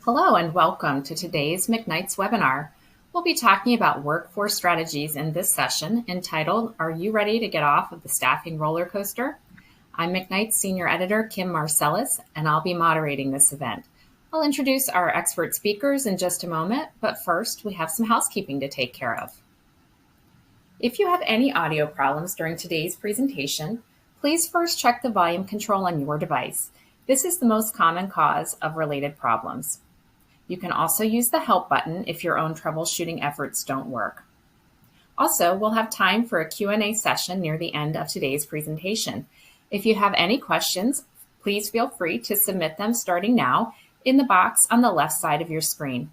Hello and welcome to today's McKnights webinar. We'll be talking about workforce strategies in this session entitled, Are You Ready to Get Off of the Staffing Roller Coaster? I'm McKnights Senior Editor Kim Marcellus, and I'll be moderating this event. I'll introduce our expert speakers in just a moment, but first we have some housekeeping to take care of. If you have any audio problems during today's presentation, please first check the volume control on your device. This is the most common cause of related problems. You can also use the help button if your own troubleshooting efforts don't work. Also, we'll have time for a Q&A session near the end of today's presentation. If you have any questions, please feel free to submit them starting now in the box on the left side of your screen.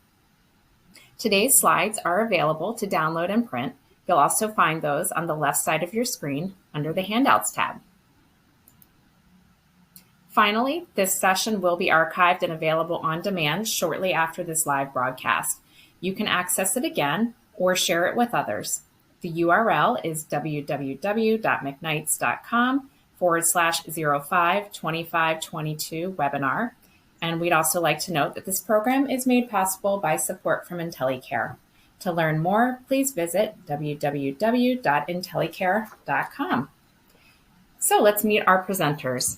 Today's slides are available to download and print. You'll also find those on the left side of your screen under the Handouts tab. Finally, this session will be archived and available on demand shortly after this live broadcast. You can access it again or share it with others. The URL is www.mcknights.com/052522 webinar. And we'd also like to note that this program is made possible by support from IntelyCare. To learn more, please visit www.intelycare.com. So let's meet our presenters.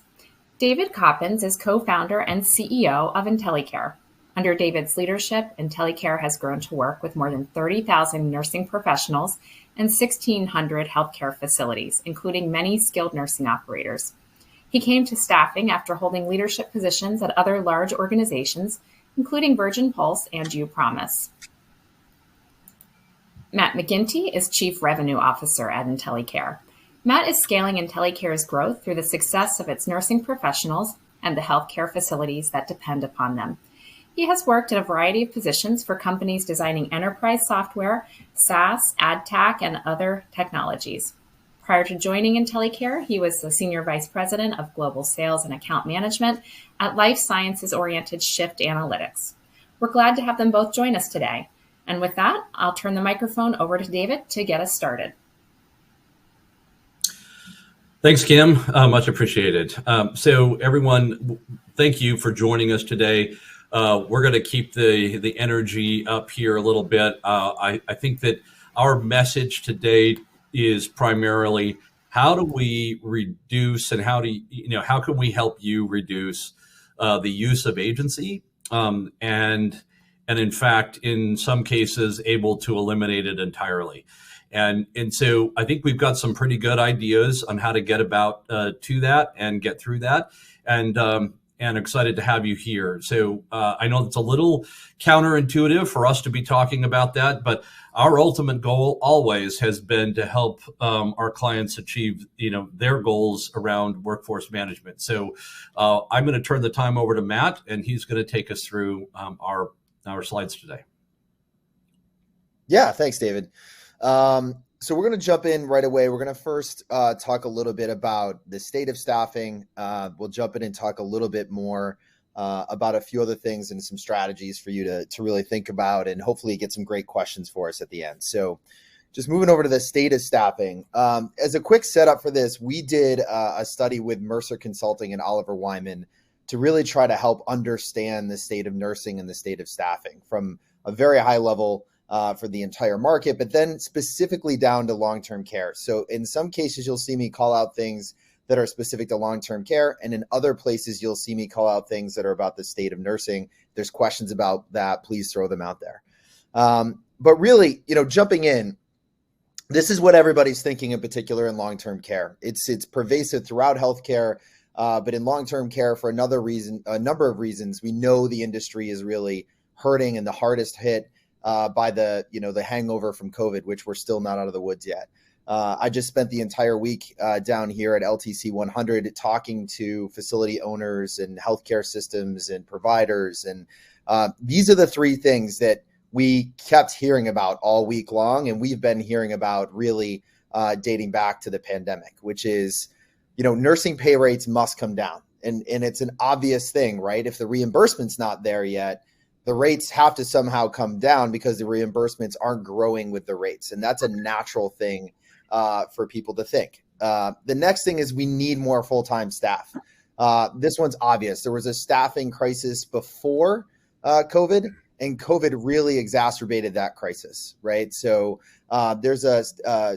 David Copins is co-founder and CEO of IntelyCare. Under David's leadership, IntelyCare has grown to work with more than 30,000 nursing professionals and 1,600 healthcare facilities, including many skilled nursing operators. He came to staffing after holding leadership positions at other large organizations, including Virgin Pulse and UPromise. Matt McGinty is Chief Revenue Officer at IntelyCare. Matt is scaling IntelyCare's growth through the success of its nursing professionals and the healthcare facilities that depend upon them. He has worked in a variety of positions for companies designing enterprise software, SaaS, AdTech, and other technologies. Prior to joining IntelyCare, he was the Senior Vice President of Global Sales and Account Management at life sciences-oriented Shift Analytics. We're glad to have them both join us today. And with that, I'll turn the microphone over to David to get us started. Thanks, Kim. Much appreciated. So everyone, thank you for joining us today. We're going to keep the energy up here a little bit. I think that our message today is primarily how do we reduce and how can we help you reduce the use of agency and in fact, in some cases, able to eliminate it entirely. And so I think we've got some pretty good ideas on how to get about to that and get through that. And excited to have you here. So I know it's a little counterintuitive for us to be talking about that, but our ultimate goal always has been to help our clients achieve their goals around workforce management. So I'm going to turn the time over to Matt, and he's going to take us through our slides today. Yeah, thanks, David. So we're going to jump in right away. We're going to first talk a little bit about the state of staffing. We'll jump in and talk a little bit more about a few other things and some strategies for you to really think about, and hopefully get some great questions for us at the end. So just moving over to the state of staffing. As a quick setup for this, we did a study with Mercer Consulting and Oliver Wyman to really try to help understand the state of nursing and the state of staffing from a very high level for the entire market, but then specifically down to long-term care. So in some cases, you'll see me call out things that are specific to long-term care. And in other places, you'll see me call out things that are about the state of nursing. If there's questions about that, please throw them out there. But really, jumping in, this is what everybody's thinking in particular in long-term care. It's pervasive throughout healthcare, but in long-term care for a number of reasons, we know the industry is really hurting and the hardest hit by the hangover from COVID, which we're still not out of the woods yet. I just spent the entire week down here at LTC 100 talking to facility owners and healthcare systems and providers. And these are the three things that we kept hearing about all week long. And we've been hearing about really dating back to the pandemic, which is, nursing pay rates must come down. And it's an obvious thing, right? If the reimbursement's not there yet, the rates have to somehow come down because the reimbursements aren't growing with the rates. And that's a natural thing for people to think. The next thing is we need more full-time staff. This one's obvious. There was a staffing crisis before COVID, and COVID really exacerbated that crisis, right? So there's a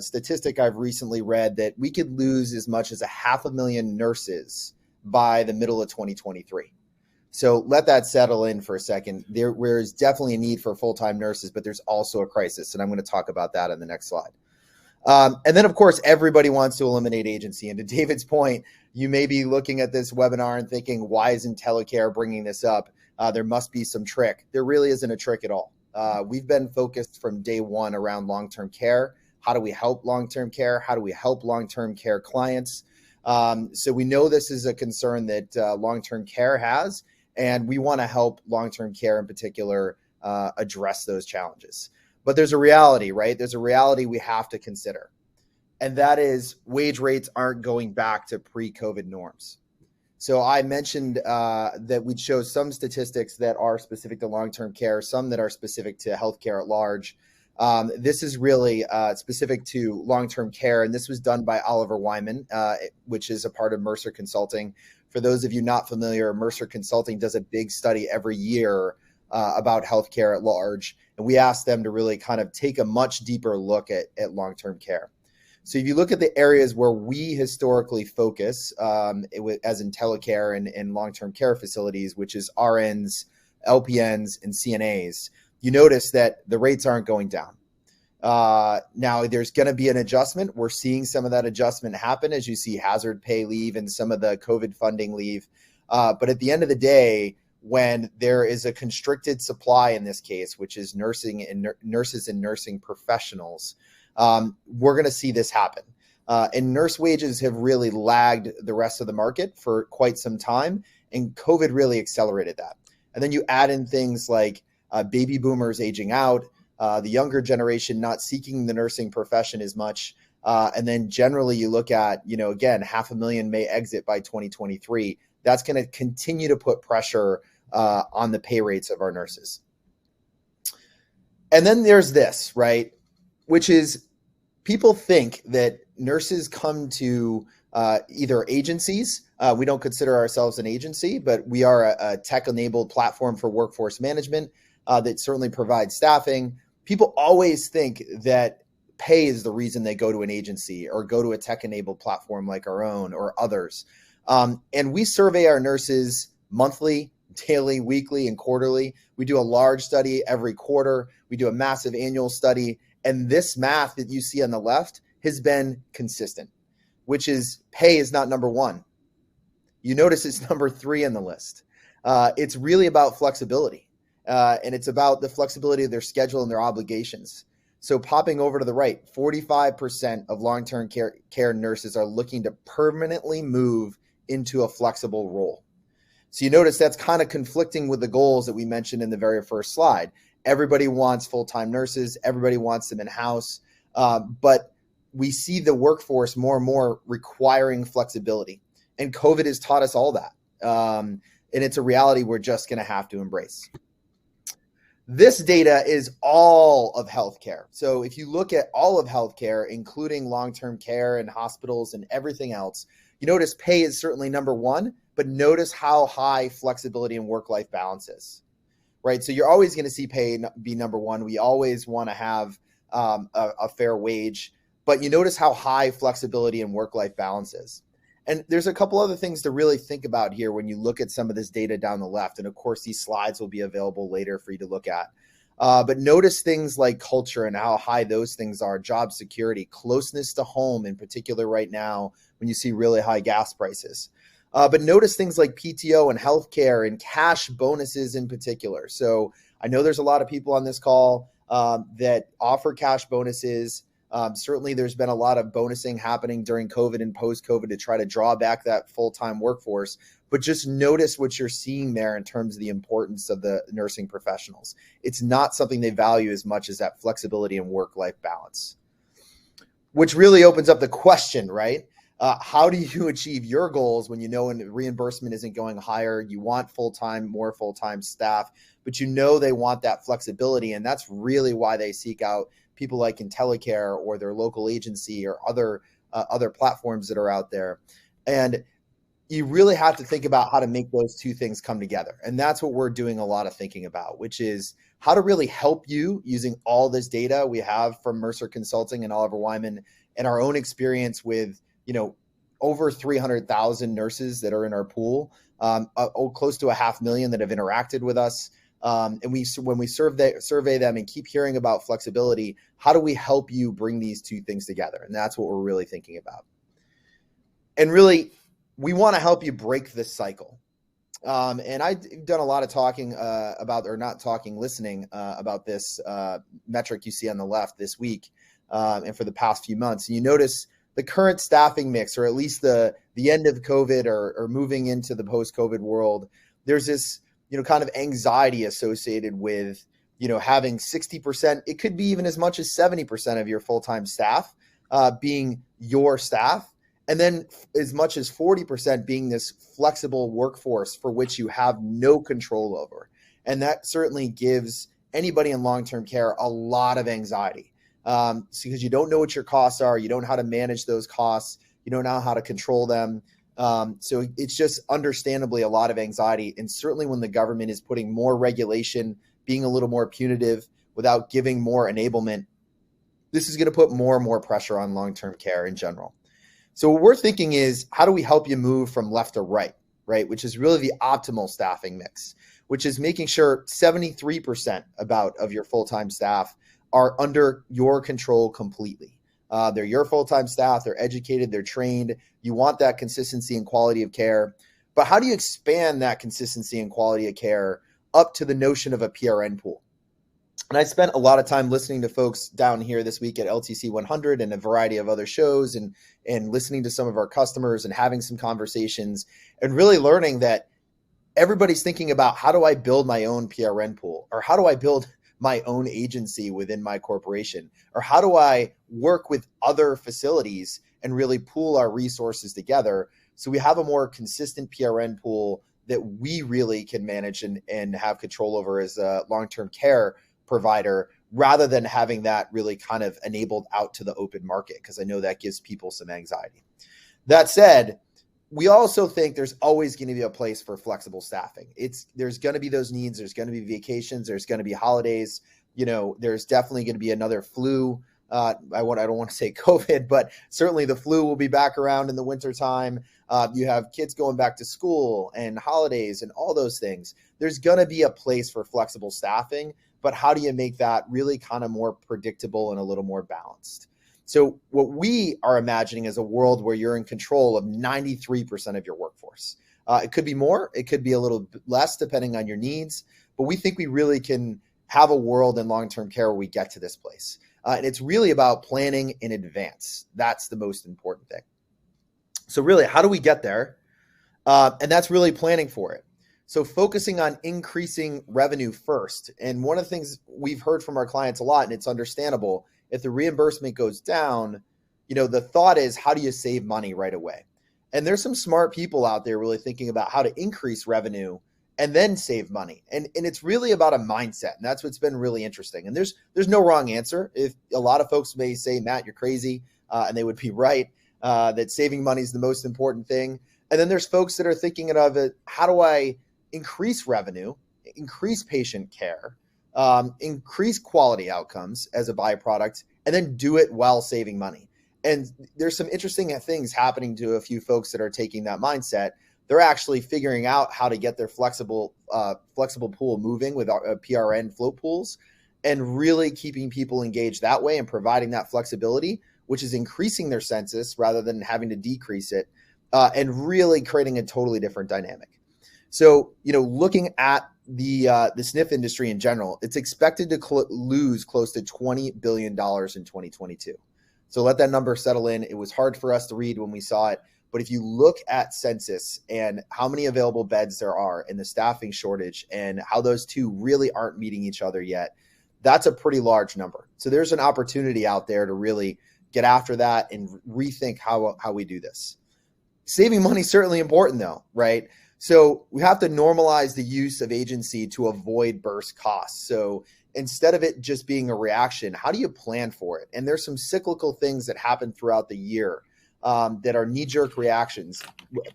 statistic I've recently read that we could lose as much as 500,000 nurses by the middle of 2023. So let that settle in for a second. There is definitely a need for full-time nurses, but there's also a crisis, and I'm going to talk about that on the next slide. And then, of course, everybody wants to eliminate agency. And to David's point, you may be looking at this webinar and thinking, why is IntelyCare bringing this up? There must be some trick. There really isn't a trick at all. We've been focused from day one around long-term care. How do we help long-term care? How do we help long-term care clients? So we know this is a concern that long-term care has, and we want to help long-term care in particular address those challenges. But there's a reality, right? There's a reality we have to consider. And that is wage rates aren't going back to pre-COVID norms. So I mentioned that we'd show some statistics that are specific to long-term care, some that are specific to healthcare at large. This is really specific to long-term care, and this was done by Oliver Wyman, which is a part of Mercer Consulting. For those of you not familiar, Mercer Consulting does a big study every year about healthcare at large, and we asked them to really kind of take a much deeper look at long-term care. So if you look at the areas where we historically focus as IntelyCare and long-term care facilities, which is RNs, LPNs, and CNAs, you notice that the rates aren't going down. Now, there's going to be an adjustment. We're seeing some of that adjustment happen as you see hazard pay leave and some of the COVID funding leave. But at the end of the day, when there is a constricted supply in this case, which is nurses and nursing professionals, we're going to see this happen. And nurse wages have really lagged the rest of the market for quite some time, and COVID really accelerated that. And then you add in things like baby boomers aging out, the younger generation not seeking the nursing profession as much. And then generally you look at, again, 500,000 may exit by 2023. That's going to continue to put pressure on the pay rates of our nurses. And then there's this, right, which is people think that nurses come to either agencies. We don't consider ourselves an agency, but we are a tech-enabled platform for workforce management that certainly provides staffing. People always think that pay is the reason they go to an agency or go to a tech-enabled platform like our own or others. And we survey our nurses monthly, daily, weekly, and quarterly. We do a large study every quarter. We do a massive annual study. And this math that you see on the left has been consistent, which is pay is not number one. You notice it's number 3 on the list. It's really about flexibility. And it's about the flexibility of their schedule and their obligations. So popping over to the right, 45% of long-term care nurses are looking to permanently move into a flexible role. So you notice that's kind of conflicting with the goals that we mentioned in the very first slide. Everybody wants full-time nurses. Everybody wants them in-house. But we see the workforce more and more requiring flexibility. And COVID has taught us all that. And it's a reality we're just going to have to embrace. This data is all of healthcare. So if you look at all of healthcare, including long-term care and hospitals and everything else, you notice pay is certainly number 1, but notice how high flexibility and work-life balance is, right? So you're always going to see pay be number 1. We always want to have a fair wage, but you notice how high flexibility and work-life balance is. And there's a couple other things to really think about here when you look at some of this data down the left. And of course, these slides will be available later for you to look at. But notice things like culture and how high those things are, job security, closeness to home in particular right now when you see really high gas prices. But notice things like PTO and healthcare and cash bonuses in particular. So I know there's a lot of people on this call that offer cash bonuses. Certainly there's been a lot of bonusing happening during COVID and post-COVID to try to draw back that full-time workforce. But just notice what you're seeing there in terms of the importance of the nursing professionals. It's not something they value as much as that flexibility and work-life balance, which really opens up the question, right? How do you achieve your goals when you know reimbursement isn't going higher? You want more full-time staff, but you know they want that flexibility. And that's really why they seek out people like IntelyCare or their local agency or other platforms that are out there. And you really have to think about how to make those two things come together. And that's what we're doing a lot of thinking about, which is how to really help you using all this data we have from Mercer Consulting and Oliver Wyman and our own experience with, over 300,000 nurses that are in our pool, close to 500,000 that have interacted with us. And when we survey them and keep hearing about flexibility, how do we help you bring these two things together? And that's what we're really thinking about. And really, we want to help you break this cycle. And I've done a lot of talking listening about this metric you see on the left this week and for the past few months. And you notice the current staffing mix, or at least the end of COVID or moving into the post-COVID world, there's this, kind of anxiety associated with, having 60%, it could be even as much as 70% of your full-time staff being your staff. And then as much as 40% being this flexible workforce for which you have no control over. And that certainly gives anybody in long-term care a lot of anxiety because you don't know what your costs are. You don't know how to manage those costs. You don't know how to control them. So it's just understandably a lot of anxiety. And certainly when the government is putting more regulation, being a little more punitive without giving more enablement, this is going to put more and more pressure on long-term care in general. So what we're thinking is, how do we help you move from left to right, which is really the optimal staffing mix, which is making sure 73% of your full-time staff are under your control completely. They're your full-time staff, they're educated, they're trained. You want that consistency and quality of care. But how do you expand that consistency and quality of care up to the notion of a PRN pool? And I spent a lot of time listening to folks down here this week at LTC 100 and a variety of other shows and listening to some of our customers and having some conversations and really learning that everybody's thinking about, how do I build my own PRN pool? Or how do I build my own agency within my corporation? Or how do I work with other facilities and really pool our resources together so we have a more consistent PRN pool that we really can manage and have control over as a long-term care provider, rather than having that really kind of enabled out to the open market, because I know that gives people some anxiety. That said, we also think there's always going to be a place for flexible staffing. There's going to be those needs. There's going to be vacations. There's going to be holidays. There's definitely going to be another flu. I don't want to say COVID, but certainly the flu will be back around in the wintertime. You have kids going back to school and holidays and all those things. There's going to be a place for flexible staffing, but how do you make that really kind of more predictable and a little more balanced? So what we are imagining is a world where you're in control of 93% of your workforce. It could be more, it could be a little bit less depending on your needs, but we think we really can have a world in long-term care where we get to this place. And it's really about planning in advance. That's the most important thing. So really, how do we get there? And that's really planning for it. So focusing on increasing revenue first. And one of the things we've heard from our clients a lot, and it's understandable, if the reimbursement goes down, the thought is, how do you save money right away? And there's some smart people out there really thinking about how to increase revenue and then save money. And it's really about a mindset. And that's what's been really interesting. And there's no wrong answer. If a lot of folks may say, Matt, you're crazy, and they would be right, that saving money is the most important thing. And then there's folks that are thinking of it, how do I increase revenue, increase patient care, increase quality outcomes as a byproduct, and then do it while saving money. And there's some interesting things happening to a few folks that are taking that mindset. They're actually figuring out how to get their flexible pool moving with PRN float pools and really keeping people engaged that way and providing that flexibility, which is increasing their census rather than having to decrease it, and really creating a totally different dynamic. So, looking at the SNF industry in general, it's expected to lose close to $20 billion in 2022. So let that number settle in. It was hard for us to read when we saw it. But if you look at census and how many available beds there are and the staffing shortage and how those two really aren't meeting each other yet, that's a pretty large number. So there's an opportunity out there to really get after that and rethink how we do this. Saving money is certainly important though, right? So we have to normalize the use of agency to avoid burst costs. So instead of it just being a reaction, how do you plan for it? And there's some cyclical things that happen throughout the year that are knee-jerk reactions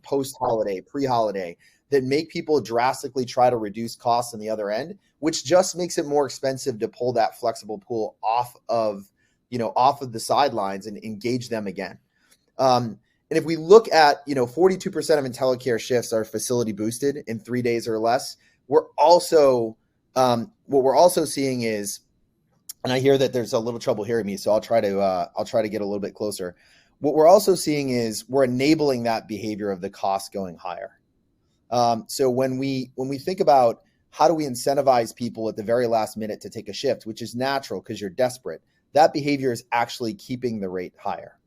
post-holiday, pre-holiday, that make people drastically try to reduce costs on the other end, which just makes it more expensive to pull that flexible pool off of the sidelines and engage them again. And if we look at, 42% of IntelyCare shifts are facility boosted in 3 days or less. We're also, what we're also seeing is, and I hear that there's a little trouble hearing me, so I'll try to get a little bit closer. What we're also seeing is we're enabling that behavior of the cost going higher. So when we think about how do we incentivize people at the very last minute to take a shift, which is natural because you're desperate, that behavior is actually keeping the rate higher.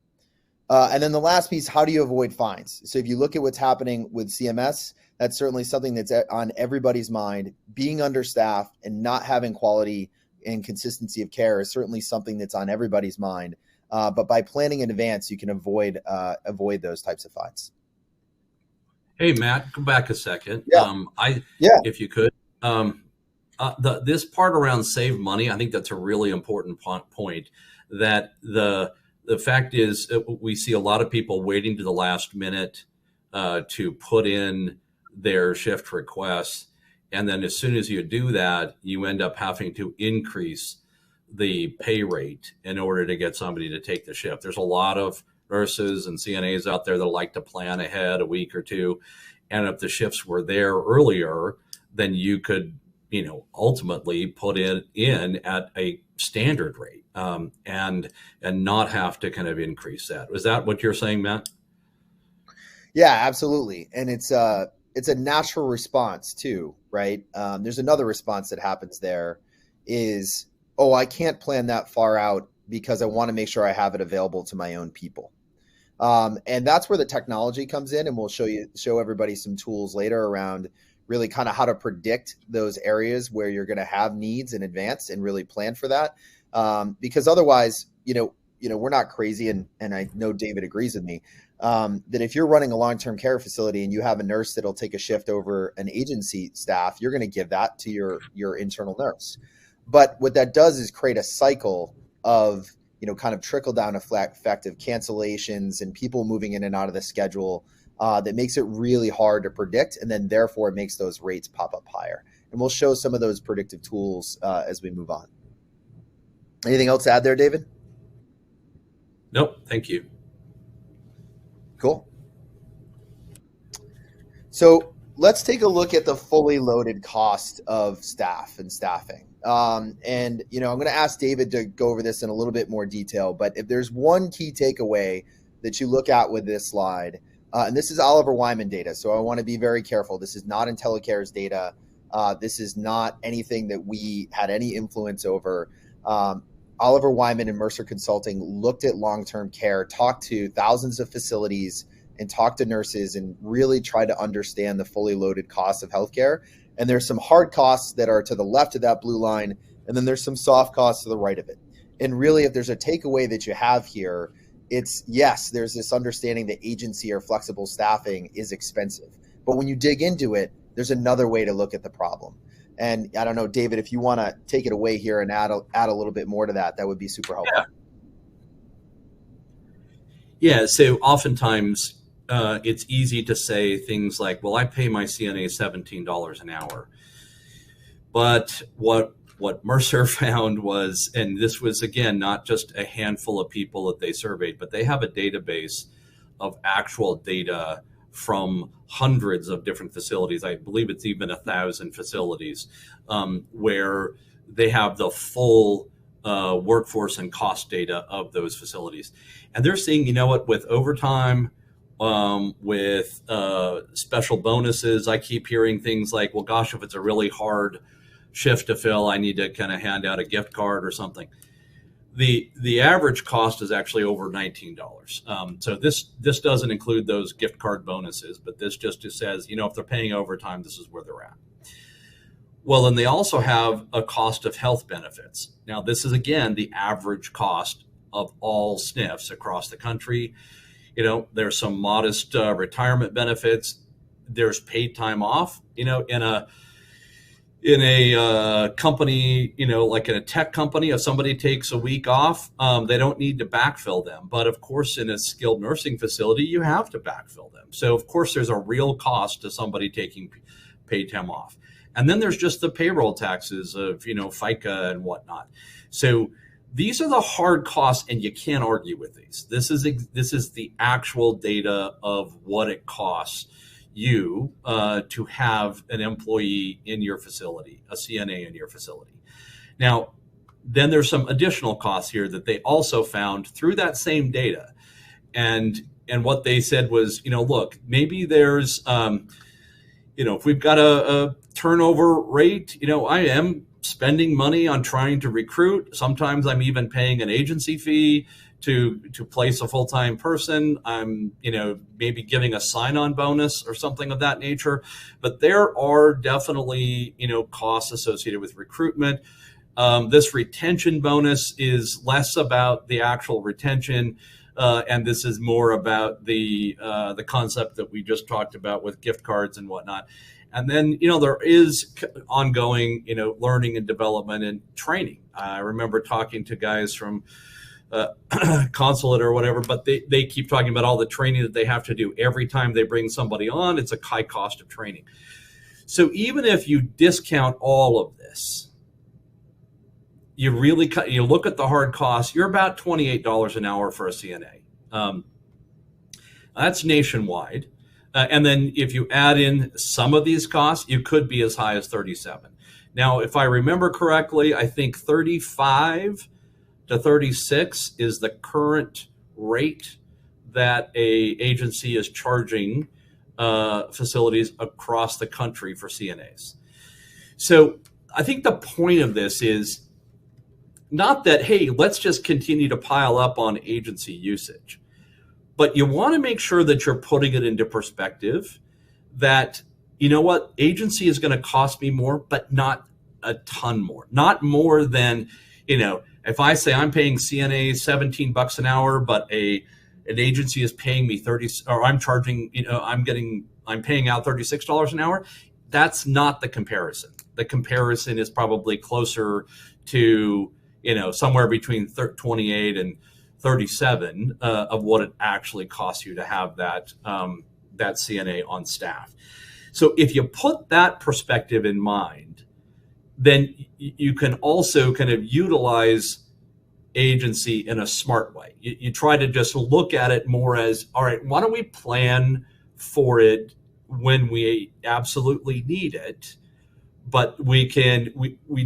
And then the last piece, how do you avoid fines? So if you look at what's happening with CMS, that's certainly something that's on everybody's mind. Being understaffed and not having quality and consistency of care is certainly something that's on everybody's mind. But by planning in advance, you can avoid those types of fines. Hey, Matt, go back a second. Yeah. If you could, this part around save money, I think that's a really important point. That the fact is, we see a lot of people waiting to the last minute to put in their shift requests, and then as soon as you do that, you end up having to increase the pay rate in order to get somebody to take the shift. There's a lot of nurses and CNAs out there that like to plan ahead a week or two. And if the shifts were there earlier, then you could, ultimately put it in at a standard rate and not have to kind of increase that. Was that what you're saying, Matt? Yeah, absolutely. And it's a natural response too, right? There's another response that happens there is, oh, I can't plan that far out because I want to make sure I have it available to my own people. And that's where the technology comes in, and we'll show everybody some tools later around really kind of how to predict those areas where you're going to have needs in advance and really plan for that. Because otherwise, we're not crazy. And I know David agrees with me, that if you're running a long-term care facility and you have a nurse that'll take a shift over an agency staff, you're going to give that to your internal nurse. But what that does is create a cycle of, kind of trickle down effect of cancellations and people moving in and out of the schedule that makes it really hard to predict. And then therefore it makes those rates pop up higher. And we'll show some of those predictive tools as we move on. Anything else to add there, David? Nope. Thank you. Cool. So let's take a look at the fully loaded cost of staff and staffing. And, I'm going to ask David to go over this in a little bit more detail, but if there's one key takeaway that you look at with this slide, and this is Oliver Wyman data, so I want to be very careful. This is not IntelyCare's data. This is not anything that we had any influence over. Oliver Wyman and Mercer Consulting looked at long-term care, talked to thousands of facilities, and talked to nurses and really tried to understand the fully loaded costs of healthcare. And there's some hard costs that are to the left of that blue line, and then there's some soft costs to the right of it. And really, if there's a takeaway that you have here, it's yes, there's this understanding that agency or flexible staffing is expensive. But when you dig into it, there's another way to look at the problem. And I don't know, David, if you want to take it away here and add a little bit more to that, that would be super helpful. Yeah. So oftentimes it's easy to say things like, well, I pay my CNA $17 an hour. But what Mercer found was, and this was, again, not just a handful of people that they surveyed, but they have a database of actual data from hundreds of different facilities. I believe it's even 1,000 facilities where they have the full workforce and cost data of those facilities. And they're seeing, with overtime, with special bonuses, I keep hearing things like, well, gosh, if it's a really hard shift to fill, I need to kind of hand out a gift card or something. The average cost is actually over $19. So this doesn't include those gift card bonuses, but this just says, if they're paying overtime, this is where they're at. Well, and they also have a cost of health benefits. Now, this is, again, the average cost of all SNFs across the country. There's some modest retirement benefits. There's paid time off, in a company, like in a tech company, if somebody takes a week off, they don't need to backfill them. But of course, in a skilled nursing facility, you have to backfill them. So of course, there's a real cost to somebody taking paid time off. And then there's just the payroll taxes of, FICA and whatnot. So these are the hard costs, and you can't argue with these. This is the actual data of what it costs you to have an employee in your facility, a CNA in your facility. Now, then there's some additional costs here that they also found through that same data. And what they said was, look, maybe there's, if we've got a turnover rate, I am spending money on trying to recruit. Sometimes I'm even paying an agency fee to place a full-time person. I'm, maybe giving a sign-on bonus or something of that nature. But there are definitely, costs associated with recruitment. This retention bonus is less about the actual retention, and this is more about the concept that we just talked about with gift cards and whatnot. And then, there is ongoing, learning and development and training. I remember talking to guys from Consulate or whatever, but they keep talking about all the training that they have to do every time they bring somebody on. It's a high cost of training. So even if you discount all of this, you look at the hard costs, you're about $28 an hour for a CNA. That's nationwide. And then if you add in some of these costs, you could be as high as 37. Now, if I remember correctly, I think 35 to 36 is the current rate that a agency is charging facilities across the country for CNAs. So I think the point of this is not that, hey, let's just continue to pile up on agency usage, but you want to make sure that you're putting it into perspective that, what, agency is going to cost me more, but not a ton more, not more than, if I say I'm paying CNA $17 an hour, but an agency is paying me 30, or I'm charging, I'm paying out $36 an hour. That's not the comparison. The comparison is probably closer to, somewhere between 28 and 37 of what it actually costs you to have that CNA on staff. So if you put that perspective in mind, then you can also kind of utilize agency in a smart way. You try to just look at it more as, all right, why don't we plan for it when we absolutely need it, but we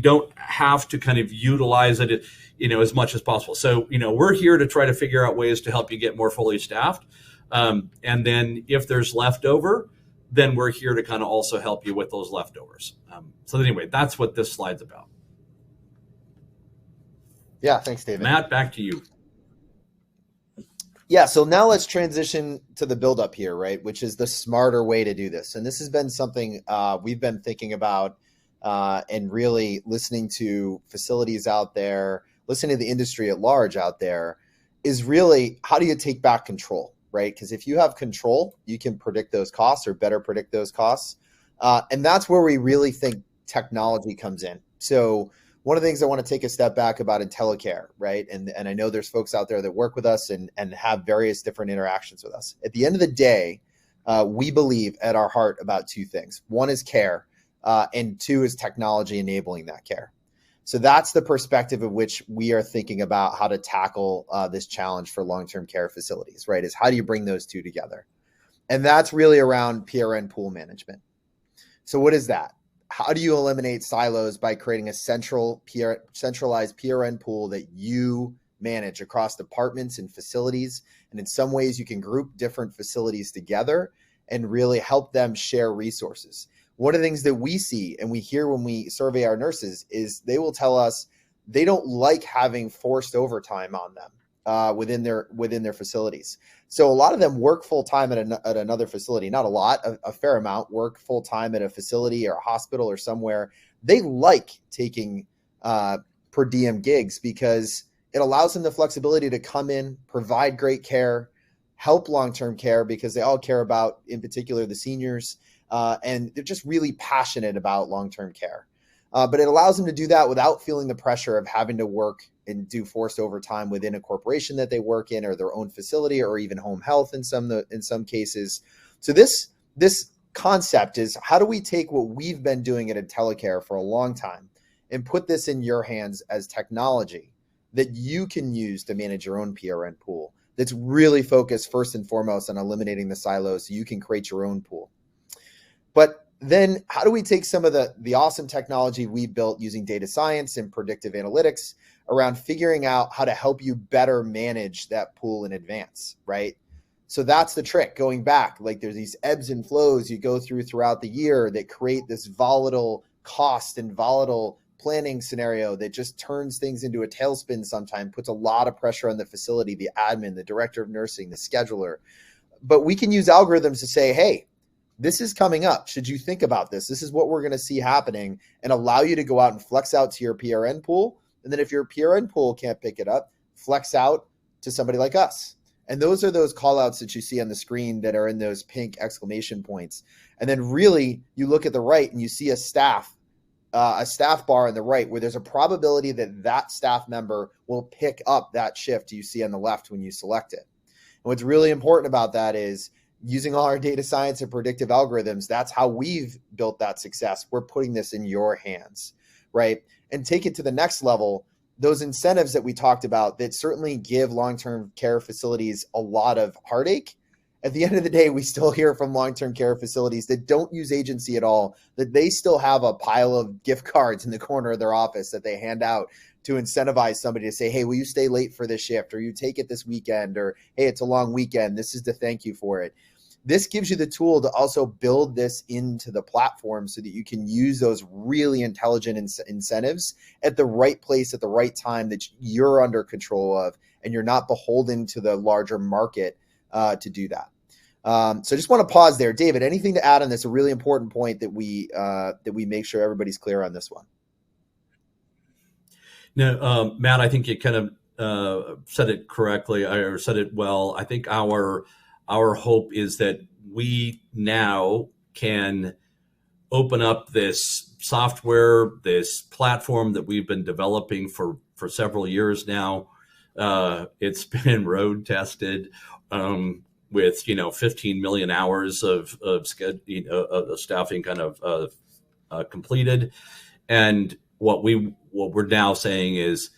don't have to kind of utilize it, as much as possible. So, we're here to try to figure out ways to help you get more fully staffed. And then if there's leftover, then we're here to kind of also help you with those leftovers. So anyway, that's what this slide's about. Yeah, thanks, David. Matt, back to you. Yeah, so now let's transition to the buildup here, right? Which is the smarter way to do this. And this has been something we've been thinking about and really listening to facilities out there, listening to the industry at large out there, is really, how do you take back control, right? Because if you have control, you can predict those costs or better predict those costs. And that's where we really think technology comes in. So one of the things I want to take a step back about IntelyCare, right? And I know there's folks out there that work with us and have various different interactions with us. At the end of the day, we believe at our heart about two things. One is care, and two is technology enabling that care. So that's the perspective of which we are thinking about how to tackle this challenge for long-term care facilities, right? Is how do you bring those two together? And that's really around PRN pool management. So what is that? How do you eliminate silos by creating a centralized PRN pool that you manage across departments and facilities? And in some ways, you can group different facilities together and really help them share resources. One of the things that we see and we hear when we survey our nurses is they will tell us they don't like having forced overtime on them within their facilities. So a lot of them work full-time at another facility, not a lot, a fair amount, work full-time at a facility or a hospital or somewhere. They like taking per diem gigs because it allows them the flexibility to come in, provide great care, help long-term care because they all care about, in particular, the seniors, and they're just really passionate about long-term care. But it allows them to do that without feeling the pressure of having to work and do forced overtime within a corporation that they work in, or their own facility, or even home health in some cases. So this concept is, how do we take what we've been doing at IntelyCare for a long time and put this in your hands as technology that you can use to manage your own PRN pool, that's really focused first and foremost on eliminating the silos so you can create your own pool. But then how do we take some of the awesome technology we built using data science and predictive analytics around figuring out how to help you better manage that pool in advance, right? So that's the trick. Going back, like, there's these ebbs and flows you go throughout the year that create this volatile cost and volatile planning scenario that just turns things into a tailspin sometimes, puts a lot of pressure on the facility, the admin, the director of nursing, the scheduler. But we can use algorithms to say, hey, this is coming up. Should you think about this? This is what we're going to see happening, and allow you to go out and flex out to your PRN pool. And then if your PRN pool can't pick it up, flex out to somebody like us. And those are those call outs that you see on the screen that are in those pink exclamation points. And then really you look at the right and you see a staff bar on the right where there's a probability that that staff member will pick up that shift you see on the left when you select it. And what's really important about that is, using all our data science and predictive algorithms, that's how we've built that success. We're putting this in your hands, right? And take it to the next level. Those incentives that we talked about that certainly give long-term care facilities a lot of heartache. At the end of the day, we still hear from long-term care facilities that don't use agency at all, that they still have a pile of gift cards in the corner of their office that they hand out to incentivize somebody to say, hey, will you stay late for this shift, or you take it this weekend, or hey, it's a long weekend, this is to thank you for it. This gives you the tool to also build this into the platform so that you can use those really intelligent incentives at the right place at the right time that you're under control of, and you're not beholden to the larger market to do that. So I just want to pause there. David, anything to add on this? A really important point that we make sure everybody's clear on this one. No, Matt, I think you kind of said it correctly, or said it well. I think our hope is that we now can open up this software, this platform that we've been developing for several years now. It's been road tested with 15 million hours of staffing kind of completed. And what we're now saying is,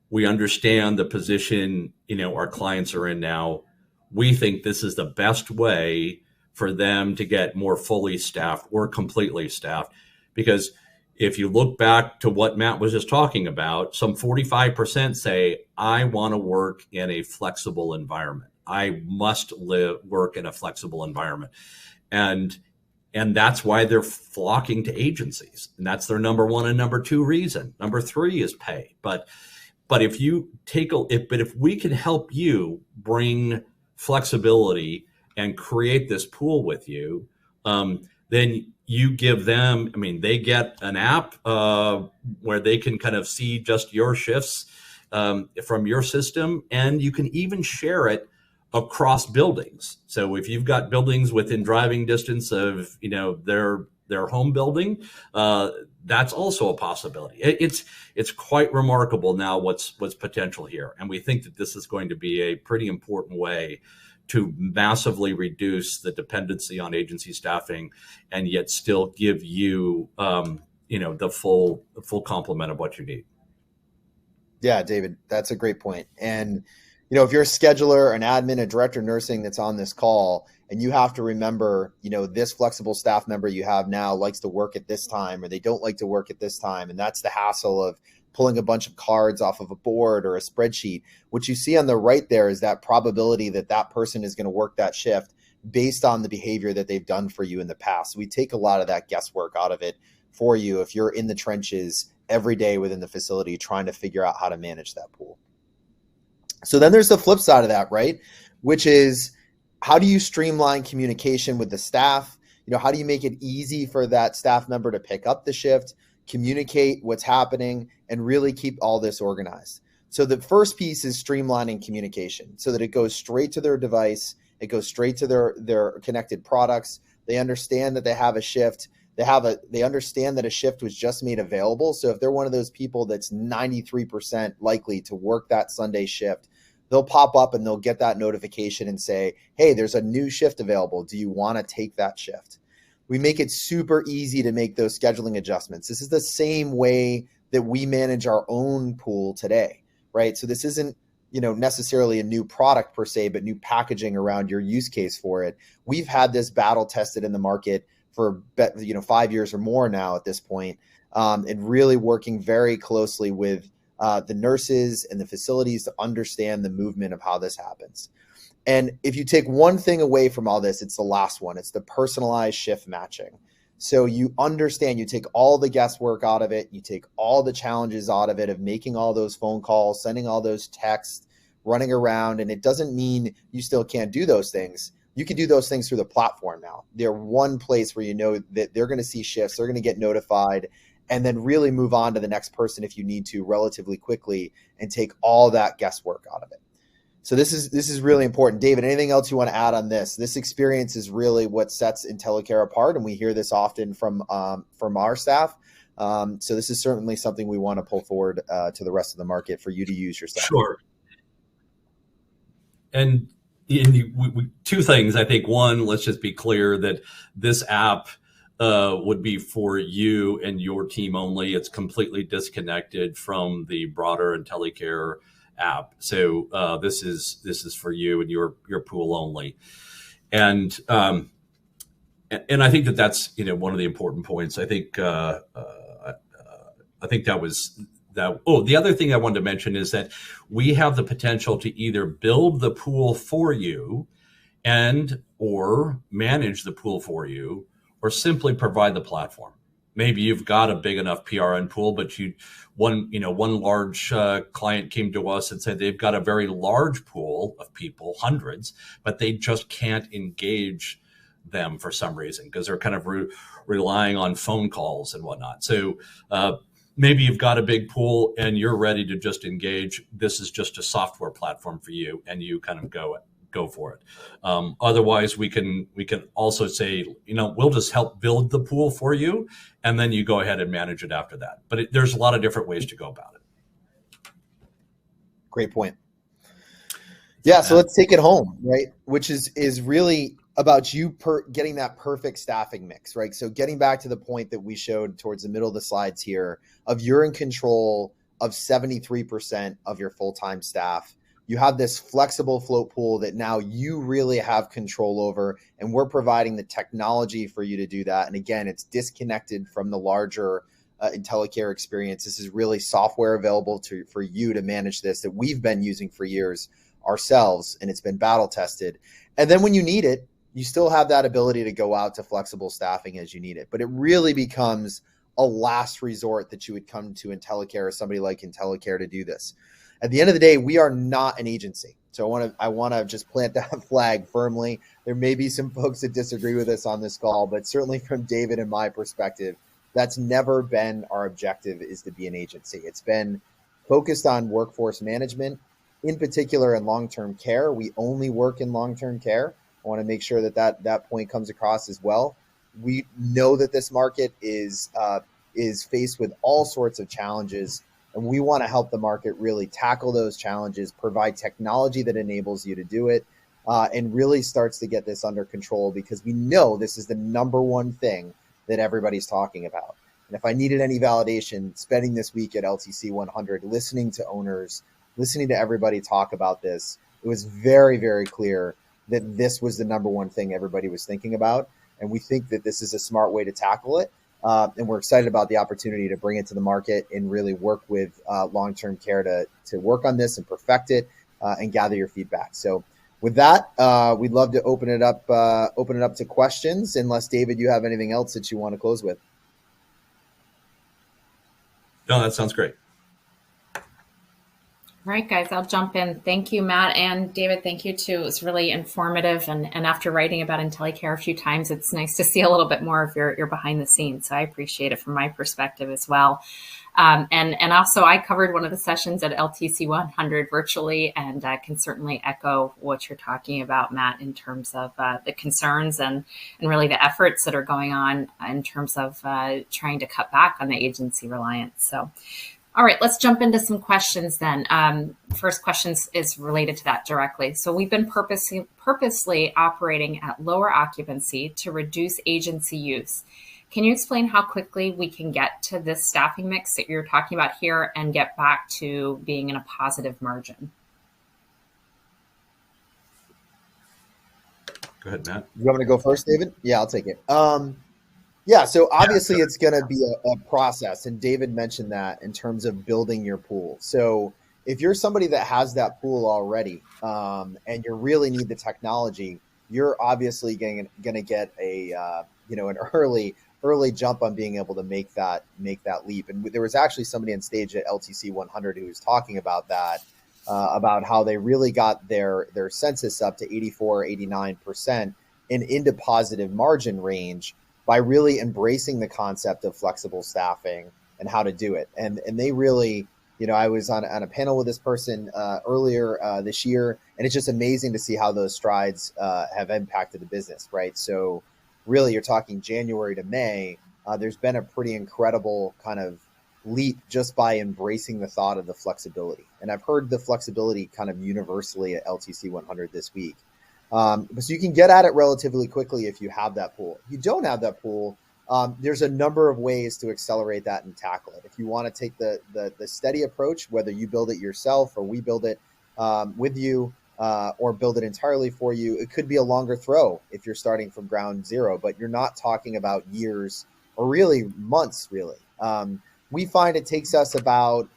we understand the position our clients are in now. We think this is the best way for them to get more fully staffed or completely staffed. Because if you look back to what Matt was just talking about, some 45% say, I want to work in a flexible environment. I must work in a flexible environment. And that's why they're flocking to agencies. And that's their number one and number two reason. Number three is pay. But if we can help you bring flexibility and create this pool with you, then you give them, they get an app where they can kind of see just your shifts from your system, and you can even share it across buildings. So if you've got buildings within driving distance of their home building, that's also a possibility. It's quite remarkable now what's potential here, and we think that this is going to be a pretty important way to massively reduce the dependency on agency staffing, and yet still give you the full complement of what you need. Yeah, David, that's a great point. And if you're a scheduler, an admin, a director of nursing that's on this call, and you have to remember, this flexible staff member you have now likes to work at this time, or they don't like to work at this time. And that's the hassle of pulling a bunch of cards off of a board or a spreadsheet. What you see on the right there is that probability that person is going to work that shift based on the behavior that they've done for you in the past. We take a lot of that guesswork out of it for you if you're in the trenches every day within the facility trying to figure out how to manage that pool. So then there's the flip side of that, right? Which is, how do you streamline communication with the staff? How do you make it easy for that staff member to pick up the shift, communicate what's happening, and really keep all this organized? So the first piece is streamlining communication so that it goes straight to their device. It goes straight to their connected products. They understand that they have a shift. They understand that a shift was just made available. So if they're one of those people that's 93% likely to work that Sunday shift, they'll pop up and they'll get that notification and say, hey, there's a new shift available. Do you want to take that shift? We make it super easy to make those scheduling adjustments. This is the same way that we manage our own pool today, right? So this isn't, necessarily a new product per se, but new packaging around your use case for it. We've had this battle tested in the market for 5 years or more now at this point, and really working very closely with the nurses and the facilities to understand the movement of how this happens. And if you take one thing away from all this, it's the last one. It's the personalized shift matching. So you understand, you take all the guesswork out of it, you take all the challenges out of it of making all those phone calls, sending all those texts, running around, and it doesn't mean you still can't do those things. You can do those things through the platform now. They're one place where you know that they're going to see shifts, they're going to get notified, and then really move on to the next person if you need to relatively quickly and take all that guesswork out of it. So this is really important. David, anything else you want to add on this? This experience is really what sets IntelyCare apart, and we hear this often from our staff. So this is certainly something we want to pull forward to the rest of the market for you to use yourself. Sure. And two things. I think one, let's just be clear that this app would be for you and your team only. It's completely disconnected from the broader IntelyCare app. So this is for you and your pool only. And I think that's one of the important points. I think that was that. Oh, the other thing I wanted to mention is that we have the potential to either build the pool for you and or manage the pool for you, or simply provide the platform. Maybe you've got a big enough PRN pool, but one large client came to us and said they've got a very large pool of people, hundreds, but they just can't engage them for some reason because they're kind of relying on phone calls and whatnot. So maybe you've got a big pool and you're ready to just engage. This is just a software platform for you, and you kind of go for it. Otherwise, we can also say, we'll just help build the pool for you, and then you go ahead and manage it after that. But there's a lot of different ways to go about it. Great point. Yeah, so let's take it home, right? Which is really about you getting that perfect staffing mix, right? So getting back to the point that we showed towards the middle of the slides here, of you're in control of 73% of your full-time staff. You have this flexible float pool that now you really have control over, and we're providing the technology for you to do that. And again, it's disconnected from the larger IntelyCare experience. This is really software available for you to manage this that we've been using for years ourselves, and it's been battle tested. And then when you need it, you still have that ability to go out to flexible staffing as you need it. But it really becomes a last resort that you would come to IntelyCare or somebody like IntelyCare to do this. At the end of the day, we are not an agency. So I want to just plant that flag firmly. There may be some folks that disagree with us on this call, but certainly from David and my perspective, that's never been our objective, is to be an agency. It's been focused on workforce management, in particular in long-term care. We only work in long-term care. I want to make sure that point comes across as well. We know that this market is faced with all sorts of challenges, and we want to help the market really tackle those challenges, provide technology that enables you to do it, and really starts to get this under control, because we know this is the number one thing that everybody's talking about. And if I needed any validation, spending this week at LTC 100, listening to owners, listening to everybody talk about this, it was very, very clear that this was the number one thing everybody was thinking about. And we think that this is a smart way to tackle it. And we're excited about the opportunity to bring it to the market and really work with long-term care to work on this and perfect it and gather your feedback. So with that, we'd love to open it up to questions, unless, David, you have anything else that you want to close with. No, that sounds great. All right, guys, I'll jump in. Thank you, Matt, and David, thank you too. It was really informative. And after writing about IntelyCare a few times, it's nice to see a little bit more of your behind the scenes. So I appreciate it from my perspective as well. And also, I covered one of the sessions at LTC 100 virtually, and can certainly echo what you're talking about, Matt, in terms of the concerns and really the efforts that are going on in terms of trying to cut back on the agency reliance. So, all right, let's jump into some questions then. First question is related to that directly. So we've been purposely operating at lower occupancy to reduce agency use. Can you explain how quickly we can get to this staffing mix that you're talking about here and get back to being in a positive margin? Go ahead, Matt. You want me to go first, David? Yeah, I'll take it. Yeah, so obviously it's going to be a process, and David mentioned that in terms of building your pool. So if you're somebody that has that pool already, and you really need the technology, you're obviously going to get an early jump on being able to make that leap. And there was actually somebody on stage at LTC 100 who was talking about that, about how they really got their census up to 84, 89% and into positive margin range by really embracing the concept of flexible staffing and how to do it. And they really, I was on a panel with this person earlier this year, and it's just amazing to see how those strides have impacted the business, right? So really, you're talking January to May, there's been a pretty incredible kind of leap just by embracing the thought of the flexibility. And I've heard the flexibility kind of universally at LTC 100 this week. So you can get at it relatively quickly if you have that pool. If you don't have that pool, there's a number of ways to accelerate that and tackle it. If you want to take the steady approach, whether you build it yourself or we build it with you, or build it entirely for you, it could be a longer throw if you're starting from ground zero, but you're not talking about years or really months, really. We find it takes us about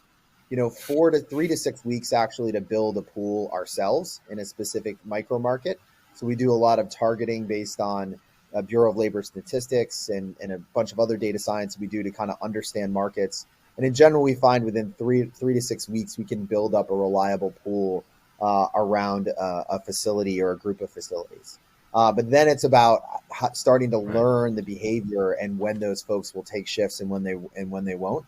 3 to 6 weeks actually to build a pool ourselves in a specific micro market. So we do a lot of targeting based on Bureau of Labor Statistics and a bunch of other data science we do to kind of understand markets. And in general, we find within 3 to 6 weeks, we can build up a reliable pool around a facility or a group of facilities. But then it's about starting to learn the behavior and when those folks will take shifts and when they won't.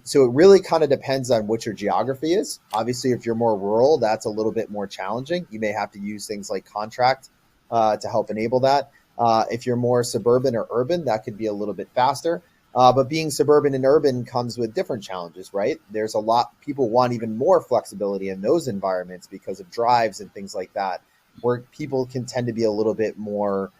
So it really kind of depends on what your geography is. Obviously, if you're more rural, that's a little bit more challenging. You may have to use things like contract to help enable that. If you're more suburban or urban, that could be a little bit faster. But being suburban and urban comes with different challenges, right? There's a lot, people want even more flexibility in those environments because of drives and things like that, where people can tend to be a little bit more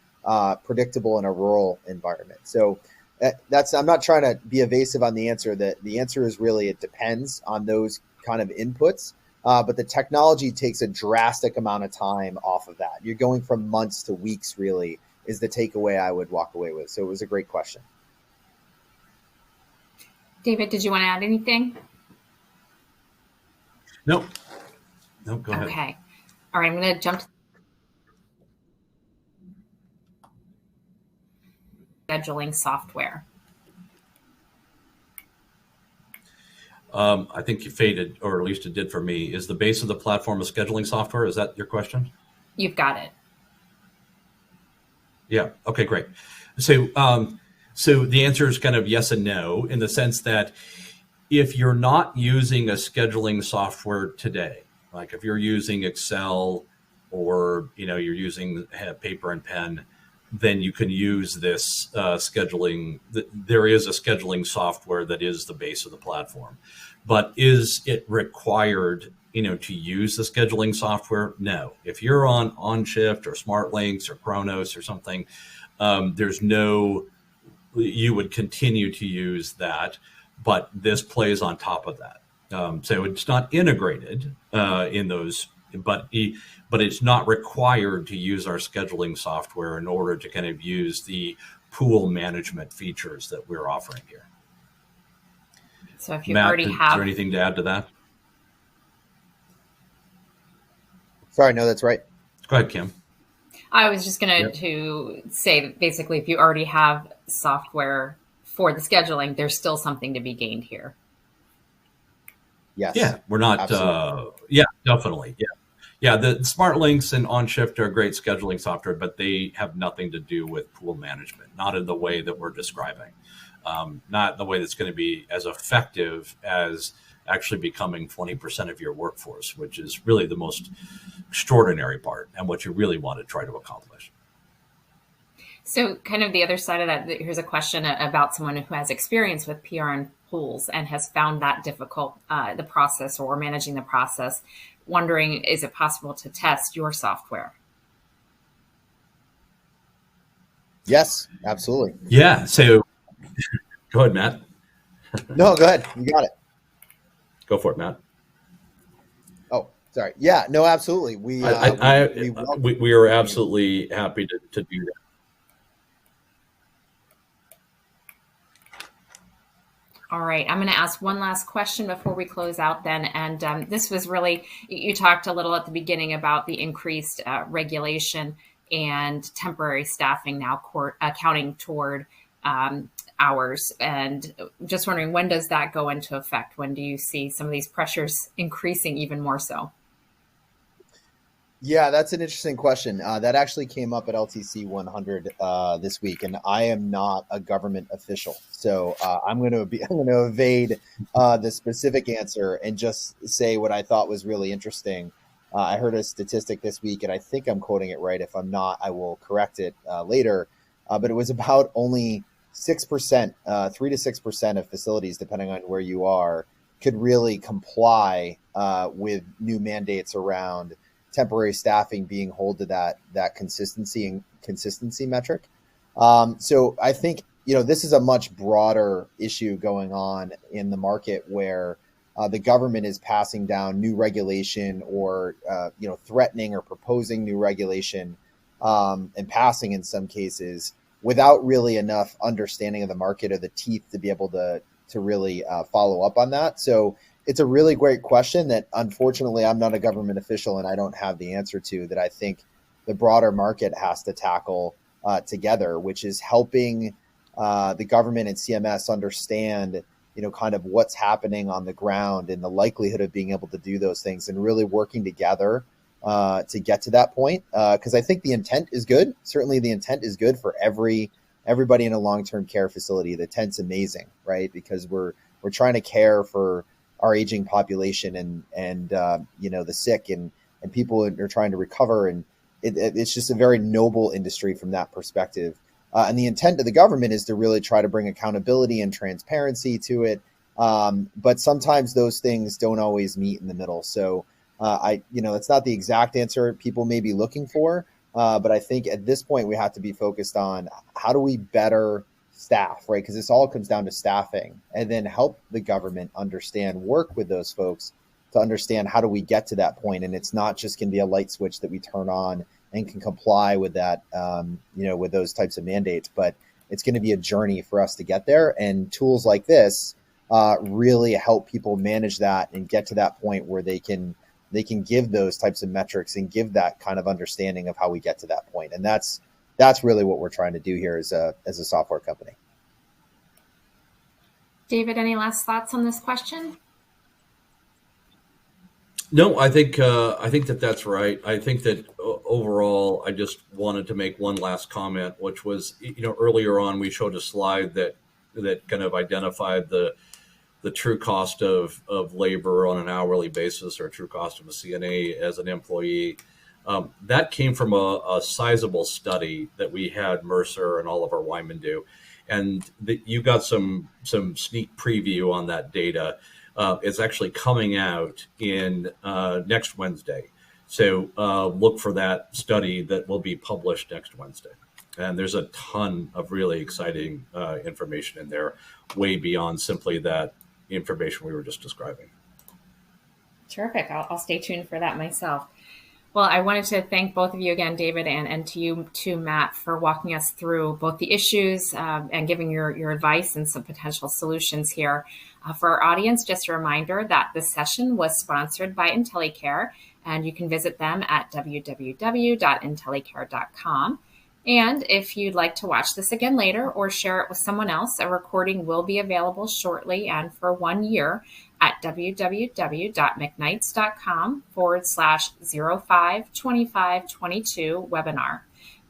predictable in a rural environment. So I'm not trying to be evasive on the answer. That the answer is really, it depends on those kind of inputs. But the technology takes a drastic amount of time off of that. You're going from months to weeks, really, is the takeaway I would walk away with. So it was a great question. David, did you want to add anything? No, go ahead. Okay. All right, I'm going to jump to scheduling software. I think you faded, or at least it did for me. Is the base of the platform a scheduling software? Is that your question? You've got it. Yeah. Okay, great. So the answer is kind of yes and no, in the sense that if you're not using a scheduling software today, like if you're using Excel or you're using paper and pen, then you can use this scheduling. There is a scheduling software that is the base of the platform. But is it required, to use the scheduling software? No. If you're on OnShift or SmartLinks or Kronos or something, you would continue to use that, but this plays on top of that. So it's not integrated in those, but it's not required to use our scheduling software in order to kind of use the pool management features that we're offering here. So if you Matt, already is have there anything to add to that? Sorry, no, that's right. Go ahead, Kim. I was just going to say that basically, if you already have software for the scheduling, there's still something to be gained here. Yes. Yeah, we're not. Yeah, definitely. Yeah. Yeah, the Smart Links and OnShift are great scheduling software, but they have nothing to do with pool management, not in the way that we're describing, not in the way that's going to be as effective as actually becoming 20% of your workforce, which is really the most extraordinary part and what you really want to try to accomplish. So kind of the other side of that, here's a question about someone who has experience with PRN pools and has found that difficult, the process or managing the process, wondering, is it possible to test your software? Yes, absolutely. Yeah. So go ahead, Matt. No, go ahead. You got it. Go for it, Matt. Oh, sorry. Yeah, no, absolutely. We are absolutely happy to do that. All right, I'm going to ask one last question before we close out then. And this was really, you talked a little at the beginning about the increased regulation and temporary staffing now counting toward hours. And just wondering, when does that go into effect? When do you see some of these pressures increasing even more so? Yeah, that's an interesting question. That actually came up at LTC 100 this week, and I am not a government official, so I'm going to evade the specific answer and just say what I thought was really interesting. I heard a statistic this week, and I think I'm quoting it right. If I'm not, I will correct it later. But it was about only 6%, 3 to 6% of facilities, depending on where you are, could really comply with new mandates around temporary staffing being held to that consistency metric. So I think, this is a much broader issue going on in the market where the government is passing down new regulation or, threatening or proposing new regulation and passing in some cases without really enough understanding of the market or the teeth to be able to really follow up on that. So it's a really great question that unfortunately I'm not a government official and I don't have the answer to, that I think the broader market has to tackle together, which is helping the government and CMS understand, kind of what's happening on the ground and the likelihood of being able to do those things and really working together to get to that point. Because I think the intent is good. Certainly the intent is good for everybody in a long-term care facility. The intent's amazing, right? Because we're trying to care for our aging population and the sick and people who are trying to recover. And it's just a very noble industry from that perspective. And the intent of the government is to really try to bring accountability and transparency to it. But sometimes those things don't always meet in the middle. So it's not the exact answer people may be looking for. But I think at this point we have to be focused on how do we better staff, right? Because this all comes down to staffing, and then help the government work with those folks to understand how do we get to that point. And it's not just going to be a light switch that we turn on and can comply with that, with those types of mandates, but it's going to be a journey for us to get there. And tools like this really help people manage that and get to that point where they can give those types of metrics and give that kind of understanding of how we get to that point. And that's really what we're trying to do here as a software company. David, any last thoughts on this question? No, I think that's right. I think that overall, I just wanted to make one last comment, which was, earlier on we showed a slide that kind of identified the true cost of labor on an hourly basis, or true cost of a CNA as an employee. That came from a sizable study that we had Mercer and Oliver Wyman do. And you got some sneak preview on that data. It's actually coming out in next Wednesday. So look for that study that will be published next Wednesday. And there's a ton of really exciting information in there, way beyond simply that information we were just describing. Terrific. I'll stay tuned for that myself. Well, I wanted to thank both of you again, David, and to you too, Matt, for walking us through both the issues and giving your advice and some potential solutions here. For our audience, just a reminder that this session was sponsored by IntelyCare, and you can visit them at www.intellicare.com. And if you'd like to watch this again later or share it with someone else, a recording will be available shortly and for 1 year at www.mcknights.com/052522 webinar.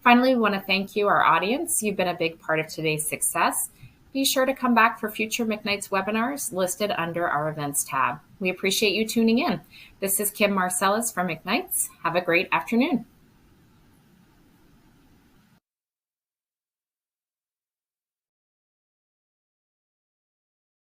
Finally, we want to thank you, our audience. You've been a big part of today's success. Be sure to come back for future McKnights webinars listed under our events tab. We appreciate you tuning in. This is Kim Marcellus from McKnights. Have a great afternoon.